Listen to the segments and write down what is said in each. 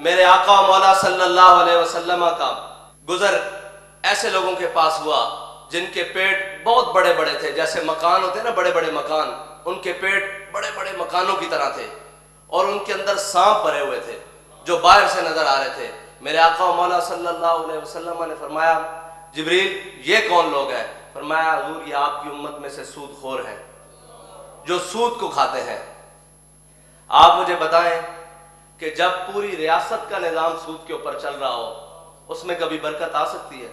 میرے آقا و مولا صلی اللہ علیہ وسلم کا گزر ایسے لوگوں کے پاس ہوا جن کے پیٹ بہت بڑے بڑے تھے، جیسے مکان ہوتے ہیں نا بڑے بڑے مکان، ان کے پیٹ بڑے بڑے مکانوں کی طرح تھے، اور ان کے اندر سانپ بھرے ہوئے تھے جو باہر سے نظر آ رہے تھے۔ میرے آقا و مولا صلی اللہ علیہ وسلم نے فرمایا جبریل یہ کون لوگ ہیں؟ فرمایا حضور یہ آپ کی امت میں سے سود خور ہیں جو سود کو کھاتے ہیں۔ آپ مجھے بتائیں کہ جب پوری ریاست کا نظام سود کے اوپر چل رہا ہو اس میں کبھی برکت آ سکتی ہے؟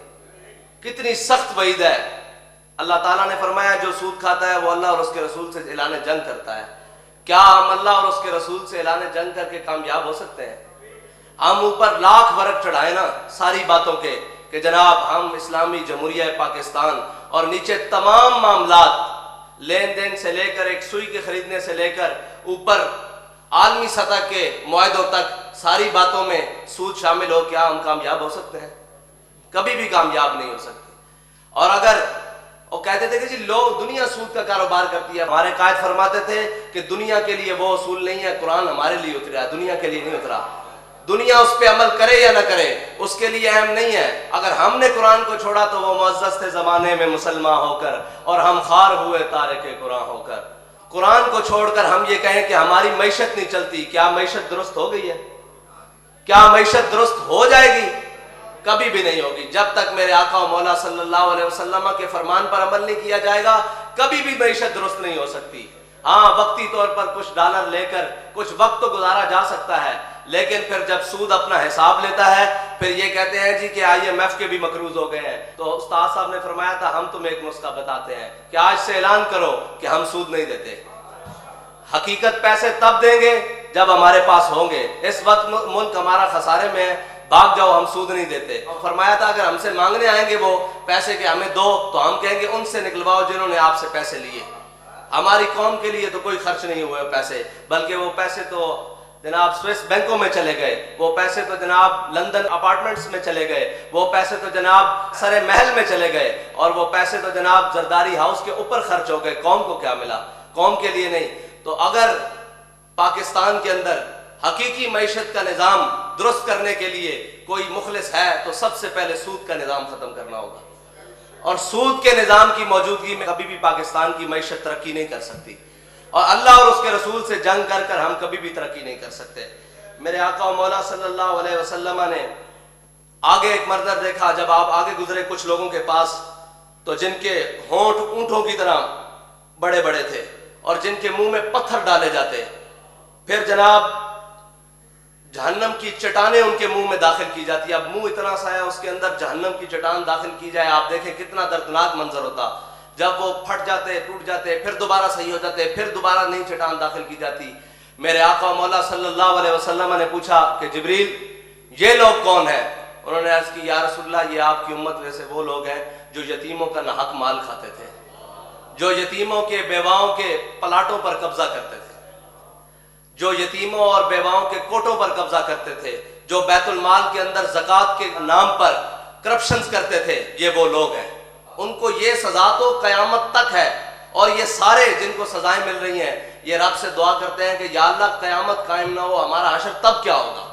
کتنی سخت وعید ہے۔ اللہ تعالیٰ نے فرمایا جو سود کھاتا ہے وہ اللہ اور اس کے رسول سے اعلان جنگ کرتا ہے۔ کیا ہم اللہ اور اس کے رسول سے اعلان جنگ کر کے کامیاب ہو سکتے ہیں؟ ہم اوپر لاکھ ورق چڑھائیں نا ساری باتوں کے کہ جناب ہم اسلامی جمہوریہ پاکستان، اور نیچے تمام معاملات لین دین سے لے کر ایک سوئی کے خریدنے سے لے کر اوپر عالمی سطح کے معاہدوں تک ساری باتوں میں سود شامل ہو، کیا ہم کامیاب ہو سکتے ہیں؟ کبھی بھی کامیاب نہیں ہو سکتے۔ اور اگر وہ کہتے تھے کہ جی لوگ دنیا سود کا کاروبار کرتی ہے، ہمارے قائد فرماتے تھے کہ دنیا کے لیے وہ اصول نہیں ہے، قرآن ہمارے لیے اترا ہے، دنیا کے لیے نہیں اترا۔ دنیا اس پہ عمل کرے یا نہ کرے اس کے لیے اہم نہیں ہے، اگر ہم نے قرآن کو چھوڑا تو وہ معزز تھے زمانے میں مسلمان ہو کر، اور ہم خوار ہوئے تارک قرآن ہو کر۔ قرآن کو چھوڑ کر ہم یہ کہیں کہ ہماری معیشت نہیں چلتی، کیا معیشت درست ہو گئی ہے؟ کیا معیشت درست ہو جائے گی؟ کبھی بھی نہیں ہوگی۔ جب تک میرے آقا و مولا صلی اللہ علیہ وسلم کے فرمان پر عمل نہیں کیا جائے گا کبھی بھی معیشت درست نہیں ہو سکتی۔ ہاں وقتی طور پر کچھ ڈالر لے کر کچھ وقت تو گزارا جا سکتا ہے، لیکن پھر جب سود اپنا حساب لیتا ہے پھر یہ کہتے ہیں جی کہ IMF کے بھی مقروض ہو گئے ہیں، تو استاد صاحب نے فرمایا تھا ہم تمہیں ایک نسخہ بتاتے ہیں کہ آج سے اعلان کرو کہ ہم سود نہیں دیتے۔ حقیقت پیسے تب دیں گے جب ہمارے پاس ہوں گے۔ اس وقت ملک ہمارا خسارے میں ہے، بھاگ جاؤ ہم سود نہیں دیتے۔ فرمایا تھا اگر ہم سے مانگنے آئیں گے وہ پیسے کہ ہمیں دو، تو ہم کہیں گے ان سے نکلواؤ جنہوں نے آپ سے پیسے لیے۔ ہماری قوم کے لیے تو کوئی خرچ نہیں ہوئے پیسے، بلکہ وہ پیسے تو جناب سوئس بینکوں میں چلے گئے، وہ پیسے تو جناب لندن اپارٹمنٹس میں چلے گئے، وہ پیسے تو جناب سرے محل میں چلے گئے، اور وہ پیسے تو جناب زرداری ہاؤس کے اوپر خرچ ہو گئے۔ قوم کو کیا ملا؟ قوم کے لیے نہیں۔ تو اگر پاکستان کے اندر حقیقی معیشت کا نظام درست کرنے کے لیے کوئی مخلص ہے تو سب سے پہلے سود کا نظام ختم کرنا ہوگا، اور سود کے نظام کی موجودگی میں کبھی بھی پاکستان کی معیشت ترقی نہیں کر سکتی، اور اللہ اور اس کے رسول سے جنگ کر کر ہم کبھی بھی ترقی نہیں کر سکتے۔ میرے آقا و مولا صلی اللہ علیہ وسلم نے آگے ایک منظر دیکھا، جب آپ آگے گزرے کچھ لوگوں کے پاس تو جن کے ہونٹ اونٹوں کی طرح بڑے بڑے تھے اور جن کے منہ میں پتھر ڈالے جاتے، پھر جناب جہنم کی چٹانیں ان کے منہ میں داخل کی جاتی۔ اب منہ اتنا سا ہے اس کے اندر جہنم کی چٹان داخل کی جائے، آپ دیکھیں کتنا دردناک منظر ہوتا۔ جب وہ پھٹ جاتے، ٹوٹ جاتے، پھر دوبارہ صحیح ہو جاتے، پھر دوبارہ نئی چٹان داخل کی جاتی۔ میرے آقا مولا صلی اللہ علیہ وسلم نے پوچھا کہ جبریل یہ لوگ کون ہیں؟ انہوں نے عرض کی یا رسول اللہ یہ آپ کی امت میں سے وہ لوگ ہیں جو یتیموں کا ناحق مال کھاتے تھے، جو یتیموں کے بیواؤں کے پلاٹوں پر قبضہ کرتے تھے، جو یتیموں اور بیواؤں کے کوٹوں پر قبضہ کرتے تھے، جو بیت المال کے اندر زکوٰۃ کے نام پر کرپشنز کرتے تھے، یہ وہ لوگ ہیں۔ ان کو یہ سزا تو قیامت تک ہے، اور یہ سارے جن کو سزائیں مل رہی ہیں یہ رب سے دعا کرتے ہیں کہ یا اللہ قیامت قائم نہ ہو، ہمارا حشر تب کیا ہوگا،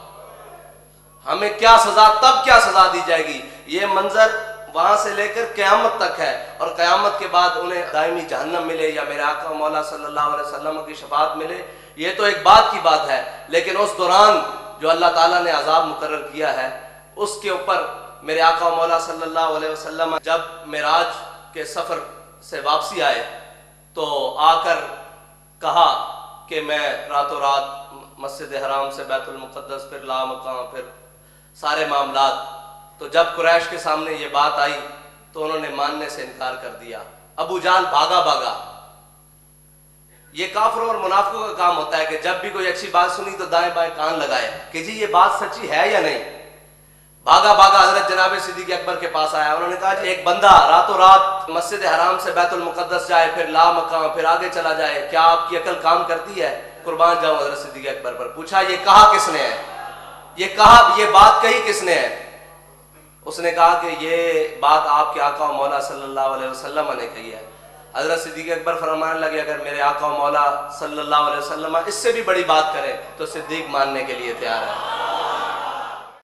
ہمیں کیا سزا، تب کیا سزا دی جائے گی۔ یہ منظر وہاں سے لے کر قیامت تک ہے، اور قیامت کے بعد انہیں دائمی جہنم ملے یا میرے آقا مولا صلی اللہ علیہ وسلم کی شفاعت ملے، یہ تو ایک بات کی بات ہے، لیکن اس دوران جو اللہ تعالیٰ نے عذاب مقرر کیا ہے اس کے اوپر میرے آقا مولا صلی اللہ علیہ وسلم جب معراج کے سفر سے واپسی آئے تو آ کر کہا کہ میں راتوں رات مسجد حرام سے بیت المقدس، پھر لامقام، پھر سارے معاملات، تو جب قریش کے سامنے یہ بات آئی تو انہوں نے ماننے سے انکار کر دیا۔ ابو جہل بھاگا۔ یہ کافروں اور منافقوں کا کام ہوتا ہے کہ جب بھی کوئی اچھی بات سنی تو دائیں بائیں کان لگائے کہ جی یہ بات سچی ہے یا نہیں۔ بھاگا حضرت جناب صدیق اکبر کے پاس آیا، انہوں نے کہا جی ایک بندہ راتوں رات مسجد حرام سے بیت المقدس جائے، پھر لامقام، پھر آگے چلا جائے، کیا آپ کی عقل کام کرتی ہے؟ قربان جاؤں حضرت صدیق اکبر پر۔ پوچھا یہ کہا کس نے ہے، یہ بات کہی کس نے ہے؟ اس نے کہا کہ یہ بات آپ کے آقا و مولا صلی اللہ علیہ وسلم نے کہی ہے۔ حضرت صدیق اکبر فرمانے لگے اگر میرے آقا و مولا صلی اللہ علیہ وسلم اس سے بھی بڑی بات کرے تو صدیق ماننے کے لیے تیار ہے۔